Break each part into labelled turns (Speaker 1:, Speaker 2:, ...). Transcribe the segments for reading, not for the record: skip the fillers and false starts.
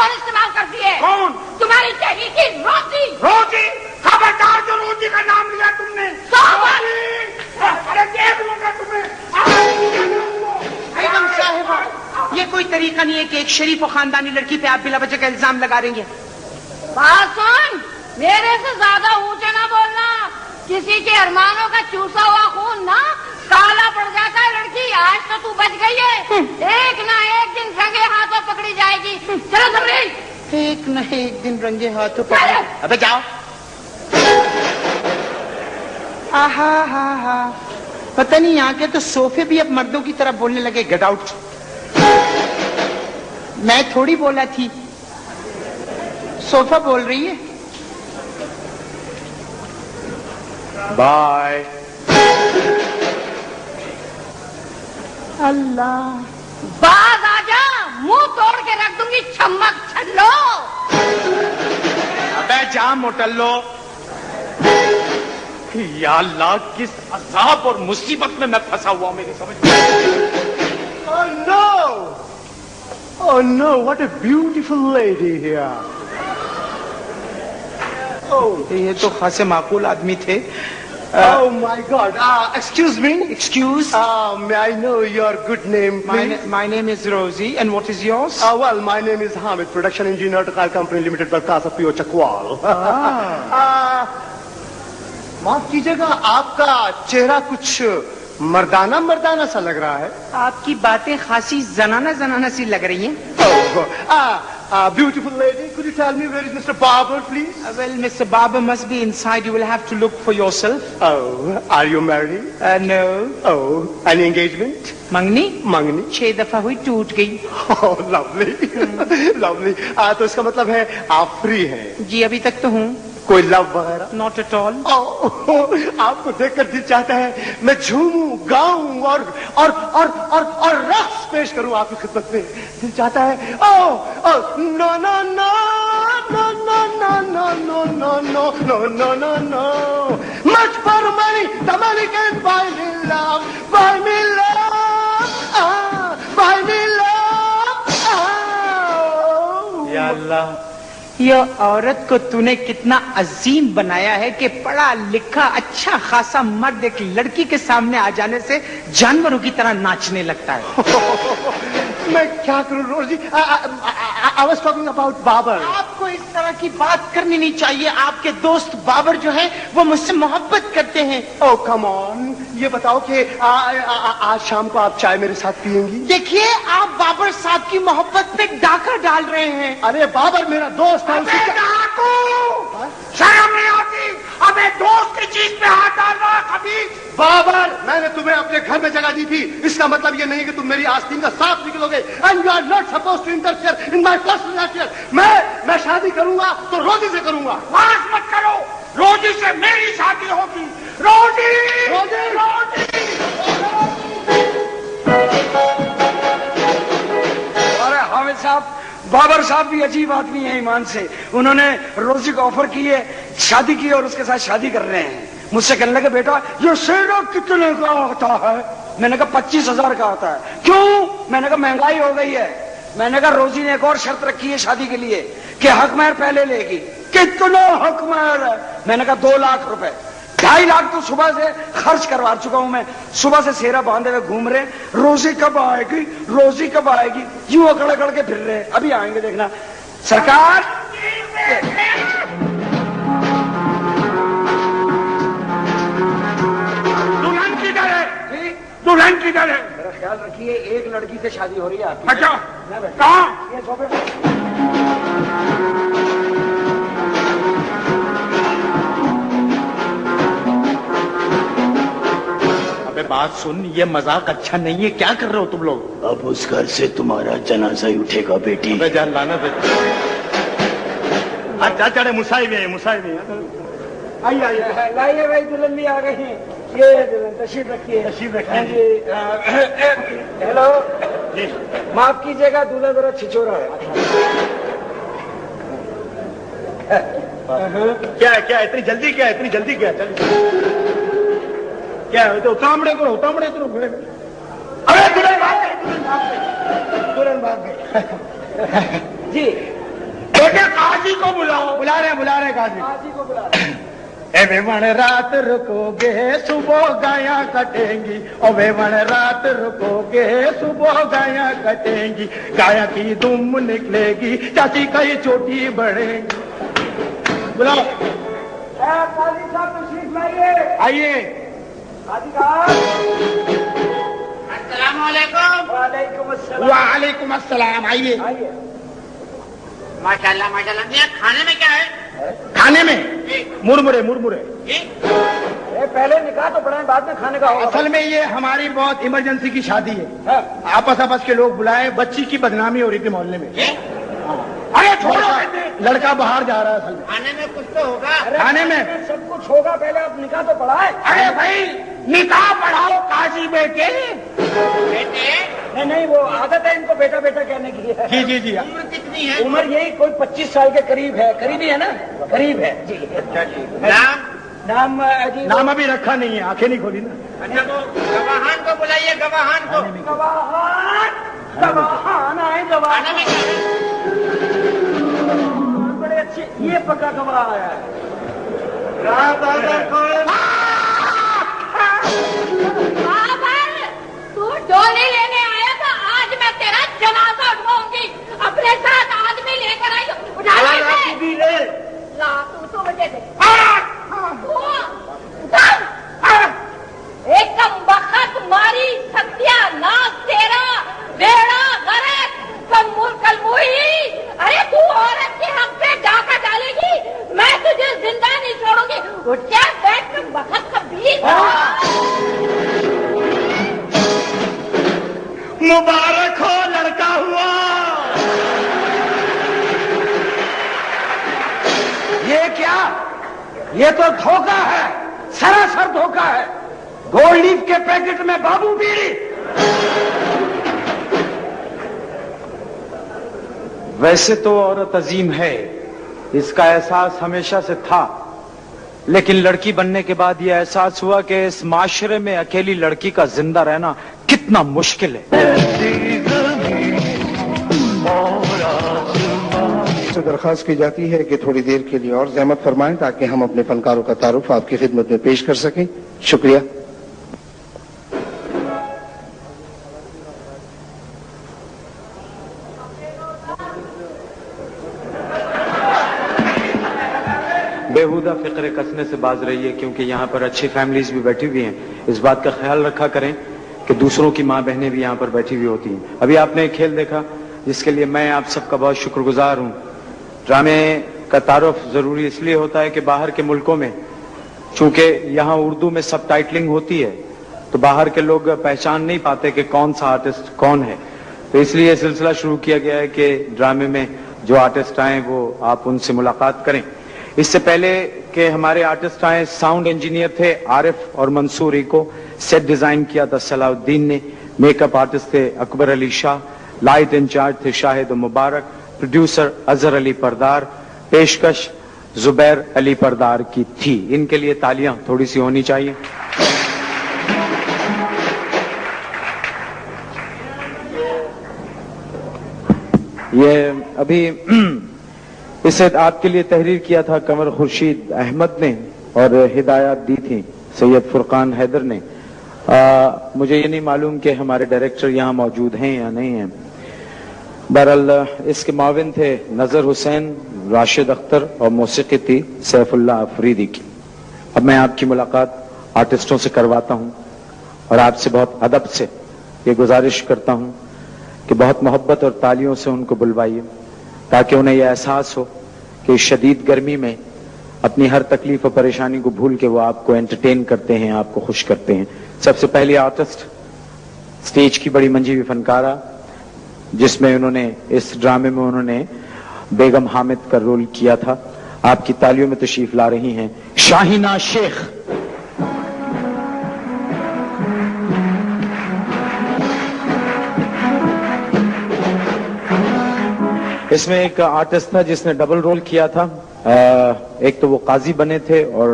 Speaker 1: کون استعمال کرتی ہے؟
Speaker 2: کون؟
Speaker 1: تمہاری چہری کی روزی.
Speaker 2: روزی؟ خبردار جو روزی کا نام لیا تم نے. ارے دیکھ لوں گا تمہیں.
Speaker 3: بیگم صاحبہ یہ کوئی طریقہ نہیں ہے کہ ایک شریف و خاندانی لڑکی پہ آپ بلا وجہ کا الزام لگا رہی ہیں.
Speaker 1: بات سن, میرے سے زیادہ اونچا نہ بولنا. کسی کے ارمانوں کا چوسا ہوا خون نا کالا پڑ جاتا ہے. لڑکی آج تو بچ گئی ہے, ایک نہ ایک دن رنگے ہاتھوں پکڑی جائے گی. چلو سمری.
Speaker 3: ایک نہ ایک دن رنگے ہاتھوں پکڑی. ابے جاؤ. آہا ہا ہا, پتہ نہیں یہاں کے تو صوفے بھی اب مردوں کی طرح بولنے لگے. Get out. میں تھوڑی بولا تھی, صوفہ بول رہی ہے.
Speaker 2: بائے.
Speaker 3: اللہ
Speaker 1: باز آ جا, منہ توڑ کے رکھ دوں گی چمک چھلو.
Speaker 2: ابے جا موٹلو. یا اللہ کس عذاب اور مصیبت میں پھنسا ہوا میری سمجھ.
Speaker 4: Oh no! Oh no, what a beautiful lady here. Oh,
Speaker 3: یہ تو خاصے معقول آدمی تھے.
Speaker 4: oh my God. Excuse me.
Speaker 3: Excuse?
Speaker 4: May I know your good name, please?
Speaker 3: My name is Rosie, and what is yours?
Speaker 4: Well, my name is Hamid, production engineer to Car Company Limited, Barkasa Pio Chakwal. माफ कीजिएगा, आपका चेहरा कुछ मर्दाना मर्दाना सा लग रहा है.
Speaker 3: आपकी बातें खासी जनाना जनाना सी लग रही हैं.
Speaker 4: Beautiful lady, could you tell me where is Mr. Barber, please?
Speaker 3: Well, Mr. Barber must be inside. You will have to look for yourself.
Speaker 4: Oh, are you married?
Speaker 3: No.
Speaker 4: Oh, any engagement?
Speaker 3: मंगनी?
Speaker 4: मंगनी?
Speaker 3: 6 दफा हुई, टूट गई.
Speaker 4: Oh, lovely, lovely. तो इसका मतलब है आप फ्री हैं?
Speaker 3: जी अभी तक तो हूँ.
Speaker 4: कोई लव वगैरह?
Speaker 3: Not at all.
Speaker 4: आपको देखकर दिल चाहता है मैं झूमूं, गाऊं और रक्स पेश करूं आपकी खिदमत में. दिल चाहता है no no no no no no no no no no no no no no much for money the money can buy me love, buy me love, buy me love.
Speaker 3: या अल्लाह, ये औरत को तूने कितना अजीम बनाया है कि पढ़ा लिखा अच्छा खासा मर्द एक लड़की के सामने आ जाने से जानवरों की तरह नाचने लगता है.
Speaker 4: मैं क्या करूं रोजी? I was talking about Babar.
Speaker 3: आपको इस तरह की बात करनी नहीं चाहिए. आपके दोस्त बाबर जो है वो मुझसे मोहब्बत करते हैं.
Speaker 4: Oh come on, ये बताओ कि आज शाम को आप चाय मेरे साथ पियेंगी?
Speaker 3: देखिए आप बाबर साहब की मोहब्बत पे डाका डाल रहे हैं.
Speaker 4: अरे बाबर मेरा दोस्त है.
Speaker 2: शर्म नहीं आती? अबे दोस्त की चीज पे हाथ डाल रहा है खबीज.
Speaker 4: बाबर, मैंने तुम्हें अपने घर में जगह दी थी. इसका मतलब ये नहीं कि तुम मेरी आस्तीन का साथ निकलोगे. And you are not suppose to interfere in my personal affair. मैं शादी करूंगा तो रोजी से करूंगा.
Speaker 2: बहस मत करो, रोजी से मेरी शादी होगी. रोजी रोजी रोजी.
Speaker 5: अरे हामिद साहब, बाबर साहब भी अजीब आदमी है ईमान से. उन्होंने रोजी को ऑफर की है, शादी की और उसके साथ शादी कर रहे हैं. मुझसे कहने लगे बेटा ये सेहरा कितने का आता है? मैंने कहा 25,000 का आता है. क्यों? मैंने कहा महंगाई हो गई है. मैंने कहा रोजी ने एक और शर्त रखी है शादी के लिए कि हक महर पहले लेगी. कितना हक महर है? मैंने कहा 2 लाख रुपए. 2.5 लाख तो सुबह से खर्च करवा चुका हूं मैं. सुबह से सेहरा बांधे हुए घूम रहे. रोजी कब आएगी, रोजी कब आएगी, यूं अकड़ अकड़ के फिर रहे. अभी आएंगे देखना. सरकार
Speaker 2: दुल्हन किधर है? दुल्हन किधर है?
Speaker 5: मेरा ख्याल रखिए, एक लड़की से शादी हो रही है आपकी.
Speaker 2: अच्छा कहाँ?
Speaker 5: ये सोफे पे.
Speaker 2: अबे बात सुन, ये मजाक अच्छा नहीं है. क्या कर रहे हो तुम लोग?
Speaker 6: अब उस घर से तुम्हारा जनाजा ही उठेगा बेटी.
Speaker 2: अबे जान लाना बेटा. अच्छा चढ़े मुसाई में आइए आइए.
Speaker 5: लाइए भाई, दुल्हन भी आ गई है. ये दुल्हन तशरीफ रखिए.
Speaker 2: तशरीफ रखिए.
Speaker 5: हाँ जी. हेलो
Speaker 2: जी.
Speaker 5: माफ कीजिएगा, दूल्हा जरा छिछोरा है.
Speaker 2: क्या क्या इतनी जल्दी क्या? इतनी जल्दी क्या? चल क्या तो उतामड़े करो. अरे दुल्हन भाग गई.
Speaker 5: जी
Speaker 2: बेटे काजी को बुलाओ।
Speaker 4: बुला रहे काजी।
Speaker 5: काजी को बुला रहे हैं।
Speaker 4: ए वेवण रात रुकोगे सुबह गाया कटेंगी, ओ वेवण रात रुकोगे सुबह गाया कटेंगी, गाया की दुम निकलेगी चाची कई चोटी बढ़ेगी। बुलाओ।
Speaker 5: काजी साहब तशरीफ लाइए।
Speaker 4: आइए।
Speaker 5: काजी साहब।
Speaker 1: अस्सलामुअलैकुम।
Speaker 5: वालेकुम अस्सलाम।
Speaker 4: वालेकुम अस्सलाम। आइए।
Speaker 5: आइए।
Speaker 1: माशाल्लाह माशाल्लाह। ये खाने में क्या है?
Speaker 4: खाने में मुरमुरे मुरमुरे।
Speaker 5: ये पहले निकाह तो पढ़ाएं, बाद में खाने का होगा।
Speaker 4: असल में ये हमारी बहुत इमरजेंसी की शादी है।
Speaker 5: हाँ।
Speaker 4: आपस के लोग बुलाए, बच्ची की बदनामी हो रही थी मोहल्ले में।
Speaker 2: अरे छोड़ो,
Speaker 4: लड़का बाहर जा रहा है असल में।
Speaker 1: खाने में कुछ तो होगा।
Speaker 4: खाने में
Speaker 5: सब कुछ होगा, पहले आप निकाह तो पढ़ाए।
Speaker 2: अरे भाई निकाह पढ़ाओ काजी बेटे।
Speaker 1: बेटे
Speaker 5: नहीं वो आदत है इनको बेटा बेटा कहने की है।
Speaker 4: जी जी जी।
Speaker 1: उम्र कितनी है?
Speaker 5: उम्र यही कोई 25 साल के करीब है। करीबी है ना? करीब है जी।
Speaker 1: नाम?
Speaker 5: नाम जी
Speaker 4: नाम अभी रखा नहीं है, आंखें नहीं खोली ना।
Speaker 1: अच्छा वो गवाहान को बुलाइए, गवाहान को।
Speaker 5: गवाहान आए गवाहान।
Speaker 1: खाने में क्या है?
Speaker 5: बड़े अच्छे, ये पक्का गवाह आया है।
Speaker 1: बाबर, तू डोली लेने आया था, आज मैं तेरा जनाजा उठवाऊंगी। अपने साथ आदमी लेकर आई। उठा ले। ला तू तो मुझे दे। एकदम बखत मारी सत्यानाश तेरा, बेड़ा गरक कल मुही। अरे तू औरत के हक पे डाका डालेगी, मैं तुझे जिंदा नहीं छोड़ूंगी। उठ जा, बैठ कर बखत का बीच।
Speaker 4: मुबारक हो, लड़का हुआ।
Speaker 5: ये क्या? ये तो धोखा है, सरासर धोखा है। गोल्ड लीफ के पैकेट में बाबू बीड़ी।
Speaker 3: वैसे तो औरत अजीम है, इसका एहसास हमेशा से था, लेकिन लड़की बनने के बाद यह एहसास हुआ कि इस माशरे में अकेली लड़की का जिंदा रहना कितना मुश्किल है।
Speaker 7: से दरखास्त की जाती है कि थोड़ी देर के लिए और ज़हमत फरमाएं ताकि हम अपने फनकारों का तारुफ आपकी खिदमत में पेश कर सकें। शुक्रिया।
Speaker 3: बेहुदा फिक्र कसने से बाज रही है, क्योंकि यहाँ पर अच्छी फैमिलीज भी बैठी हुई हैं। इस बात का ख्याल रखा करें कि दूसरों की माँ बहनें भी यहाँ पर बैठी हुई होती हैं। अभी आपने एक खेल देखा जिसके लिए मैं आप सबका बहुत शुक्रगुजार हूँ। ड्रामे का तारुफ जरूरी इसलिए होता है कि बाहर के मुल्कों में चूंकि यहाँ उर्दू में सब टाइटलिंग होती है तो बाहर के लोग पहचान नहीं पाते कि कौन सा आर्टिस्ट कौन है, तो इसलिए यह सिलसिला शुरू किया गया है कि ड्रामे में जो आर्टिस्ट आए वो आप उनसे मुलाकात करें। इससे पहले कि हमारे आर्टिस्ट आए, साउंड इंजीनियर थे आरिफ और मंसूर इको, सेट डिजाइन किया था सलाउद्दीन ने, मेकअप आर्टिस्ट थे अकबर अली शाह, लाइट इंचार्ज थे शाहिद मुबारक, प्रोड्यूसर अजहर अली परदार, पेशकश जुबैर अली परदार की थी। इनके लिए तालियां थोड़ी सी होनी चाहिए। ये अभी इसे आपके लिए तहरीर किया था कमर खुर्शीद अहमद ने और हिदायत दी थी सैयद फुरकान हैदर ने। मुझे ये नहीं मालूम कि हमारे डायरेक्टर यहाँ मौजूद हैं या नहीं हैं। बहरहाल इसके माविन थे नजर हुसैन, राशिद अख्तर और मौसीकी थी सैफुल्लाह अफरीदी की। अब मैं आपकी मुलाकात आर्टिस्टों से करवाता हूँ और आपसे बहुत अदब से ये गुजारिश करता हूँ कि बहुत मोहब्बत और तालियों से उनको बुलवाइए ताकि उन्हें यह एहसास हो कि इस शदीद गर्मी में अपनी हर तकलीफ और परेशानी को भूल के वो आपको एंटरटेन करते हैं, आपको खुश करते हैं। सबसे पहले आर्टिस्ट स्टेज की बड़ी मंजीवी फनकारा जिसमें उन्होंने इस ड्रामे में उन्होंने बेगम हामिद का रोल किया था, आपकी तालियों में तशरीफ ला रही हैं शाहीना शेख। इसमें एक आर्टिस्ट था जिसने डबल रोल किया था, एक तो वो काजी बने थे और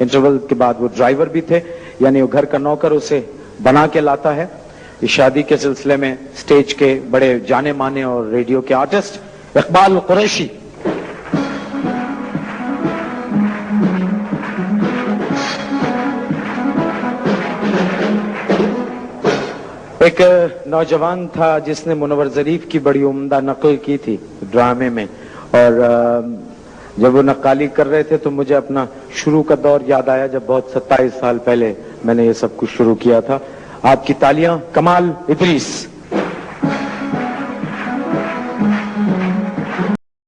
Speaker 3: इंटरवल के बाद वो ड्राइवर भी थे, यानी वो घर का नौकर उसे बना के लाता है। इस शादी के सिलसिले में स्टेज के बड़े जाने माने और रेडियो के आर्टिस्ट इकबाल कुरैशी।
Speaker 8: ایک نوجوان تھا جس نے منور ظریف کی بڑی عمدہ نقل کی تھی ڈرامے میں، اور جب وہ نقالی کر رہے تھے تو مجھے اپنا شروع کا دور یاد آیا جب بہت 27 سال پہلے میں نے یہ سب کچھ شروع کیا تھا. آپ کی تالیاں. کمال ادریس.